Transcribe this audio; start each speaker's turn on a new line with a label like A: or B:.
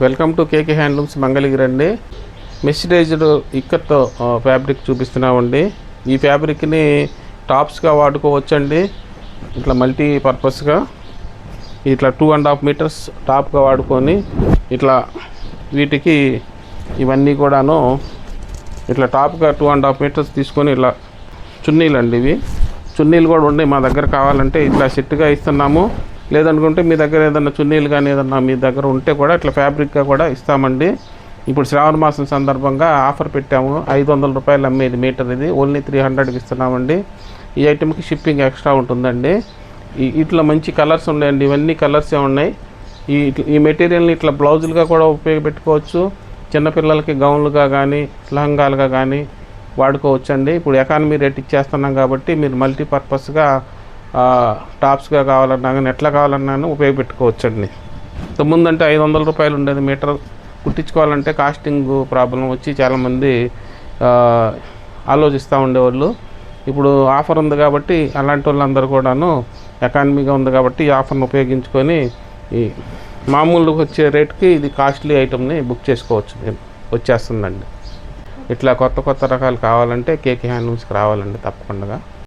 A: Welcome to KK handlooms Mangalagiri అండి. మెస్సిడైజ్డ్ ఇక్కత్తో fabric చూపిస్తున్నామండి. ఈ ఫ్యాబ్రిక్ని టాప్స్గా వాడుకోవచ్చండి. ఇట్లా మల్టీపర్పస్గా ఇట్లా 2.5 మీటర్స్ టాప్గా వాడుకొని ఇట్లా వీటికి ఇవన్నీ కూడాను ఇట్లా టాప్గా 2.5 మీటర్స్ తీసుకొని ఇట్లా చున్నీలు అండి. ఇవి చున్నీలు కూడా ఉన్నాయి మా దగ్గర. కావాలంటే ఇట్లా సెట్గా ఇస్తున్నాము. లేదనుకుంటే మీ దగ్గర ఏదైనా చున్నీలు కానీ ఏదన్నా మీ దగ్గర ఉంటే కూడా ఇట్లా ఫ్యాబ్రిక్గా కూడా ఇస్తామండి. ఇప్పుడు శ్రావణ మాసం సందర్భంగా ఆఫర్ పెట్టాము. 500 రూపాయలు అమ్మేది మీటర్, ఇది ఓన్లీ 300కి ఇస్తున్నామండి. ఈ ఐటెంకి షిప్పింగ్ ఎక్స్ట్రా ఉంటుందండి. ఇట్లా మంచి కలర్స్ ఉన్నాయండి. ఇవన్నీ కలర్సే ఉన్నాయి. ఈ మెటీరియల్ని ఇట్లా బ్లౌజులుగా కూడా ఉపయోగపెట్టుకోవచ్చు. చిన్నపిల్లలకి గౌన్లుగా కానీ లహంగాలుగా కానీ వాడుకోవచ్చండి. ఇప్పుడు ఎకానమీ రేట్ ఇచ్చేస్తున్నాం కాబట్టి మీరు మల్టీపర్పస్గా టాప్స్గా కావాలన్నా కానీ ఎట్లా కావాలన్నా ఉపయోగపెట్టుకోవచ్చండి. ముందంటే 500 రూపాయలు ఉండేది మీటర్. కుట్టించుకోవాలంటే కాస్టింగ్ ప్రాబ్లం వచ్చి చాలామంది ఆలోచిస్తూ ఉండేవాళ్ళు. ఇప్పుడు ఆఫర్ ఉంది కాబట్టి అలాంటి వాళ్ళందరూ కూడాను ఎకానమీగా ఉంది కాబట్టి ఈ ఆఫర్ని ఉపయోగించుకొని ఈ మామూలుగా వచ్చే రేట్కి ఇది కాస్ట్లీ ఐటమ్ని బుక్ చేసుకోవచ్చు. వచ్చేస్తుందండి. ఇట్లా కొత్త రకాలు కావాలంటే కేకే హ్యాండ్లూమ్స్కి రావాలండి తప్పకుండా.